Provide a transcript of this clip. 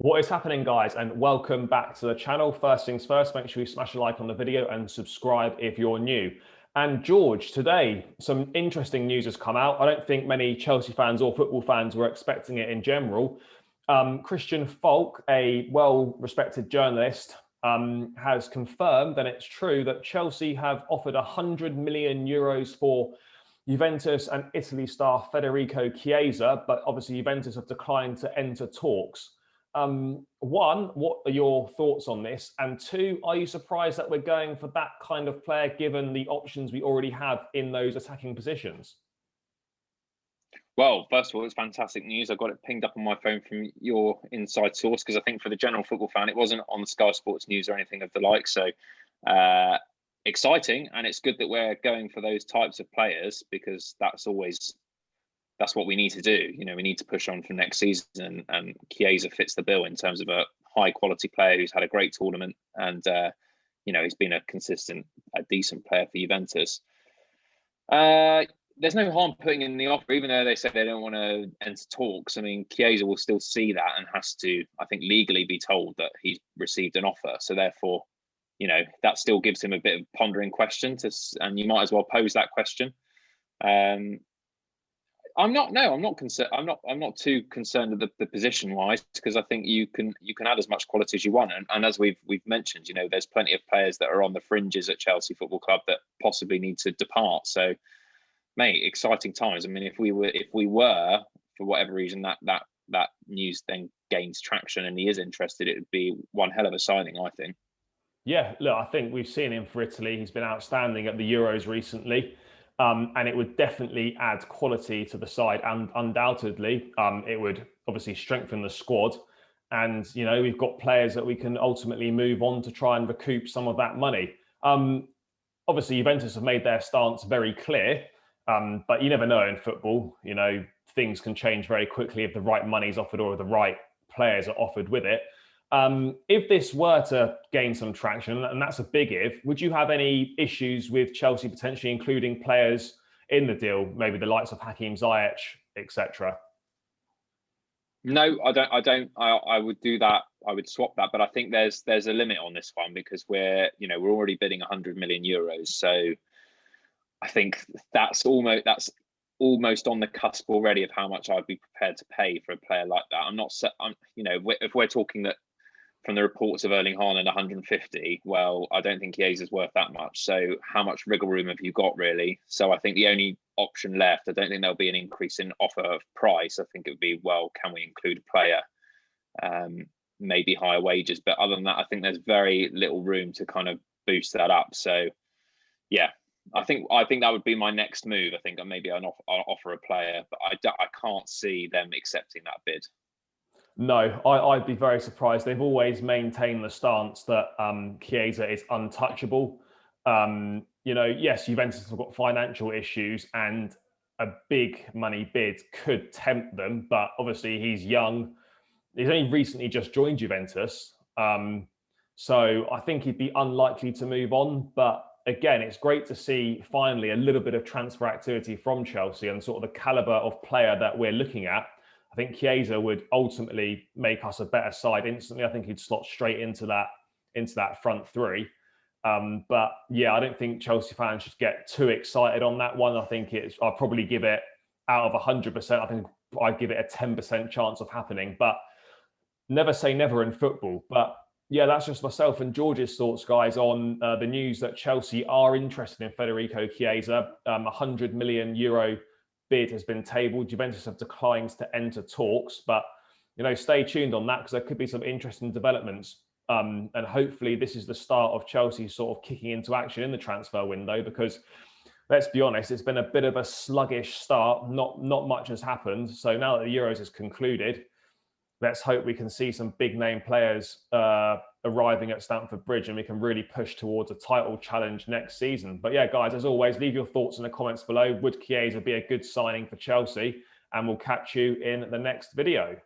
What is happening, guys, and welcome back to the channel. First things first, make sure you smash a like on the video and subscribe if you're new. And George, today some interesting news has come out. I don't think many Chelsea fans or football fans were expecting it in general. Christian Falk, a well-respected journalist, has confirmed, and it's true, that Chelsea have offered 100 million euros for Juventus and Italy star Federico Chiesa, but obviously Juventus have declined to enter talks. One, what are your thoughts on this? And two, are you surprised that we're going for that kind of player given the options we already have in those attacking positions? Well, first of all, it's fantastic news. I got it pinged up on my phone from your inside source because I think for the general football fan, it wasn't on Sky Sports News or anything of the like. So exciting, and it's good that we're going for those types of players because that's what we need to do. You know, we need to push on for next season, and Chiesa fits the bill in terms of a high quality player who's had a great tournament, and he's been a decent player for Juventus. There's no harm putting in the offer, even though they say they don't want to enter talks. I mean, Chiesa will still see that and has to, I think, legally be told that he's received an offer. So therefore, that still gives him a bit of pondering question and you might as well pose that question. I'm not concerned. I'm not too concerned with the position wise, because I think you can add as much quality as you want. And as we've mentioned, there's plenty of players that are on the fringes at Chelsea Football Club that possibly need to depart. So, mate, exciting times. I mean, if we were for whatever reason that news then gains traction and he is interested, it would be one hell of a signing, I think. Yeah, look, I think we've seen him for Italy. He's been outstanding at the Euros recently. And it would definitely add quality to the side, and undoubtedly it would obviously strengthen the squad. And, we've got players that we can ultimately move on to try and recoup some of that money. Obviously, Juventus have made their stance very clear, but you never know in football. Things can change very quickly if the right money is offered or if the right players are offered with it. If this were to gain some traction, and that's a big if, would you have any issues with Chelsea potentially including players in the deal, maybe the likes of Hakim Ziyech, etc.? No, I don't. I would do that. I would swap that, but I think there's a limit on this one because we're already bidding 100 million euros. So I think that's almost on the cusp already of how much I'd be prepared to pay for a player like that. If we're talking that from the reports of Erling Haaland 150, well, I don't think Chiesa's worth that much. So how much wriggle room have you got, really? So I think the only option left, I don't think there'll be an increase in offer of price. I think it would be, well, can we include a player? Maybe higher wages. But other than that, I think there's very little room to kind of boost that up. So, yeah, I think that would be my next move. I think maybe I'll offer a player, but I can't see them accepting that bid. No, I'd be very surprised. They've always maintained the stance that Chiesa is untouchable. Yes, Juventus have got financial issues and a big money bid could tempt them, but obviously he's young. He's only recently just joined Juventus. So I think he'd be unlikely to move on. But again, it's great to see finally a little bit of transfer activity from Chelsea and sort of the caliber of player that we're looking at. I think Chiesa would ultimately make us a better side instantly. I think he'd slot straight into that front three. But yeah, I don't think Chelsea fans should get too excited on that one. I think I'll probably give it, out of 100%, I think I'd give it a 10% chance of happening. But never say never in football. But yeah, that's just myself and George's thoughts, guys, on the news that Chelsea are interested in Federico Chiesa. 100 million euro bid has been tabled. Juventus have declined to enter talks, but stay tuned on that because there could be some interesting developments. And hopefully this is the start of Chelsea sort of kicking into action in the transfer window, because let's be honest, it's been a bit of a sluggish start. Not much has happened. So now that the Euros is concluded, let's hope we can see some big name players arriving at Stamford Bridge and we can really push towards a title challenge next season. But yeah, guys, as always, leave your thoughts in the comments below. Would Chiesa be a good signing for Chelsea? And we'll catch you in the next video.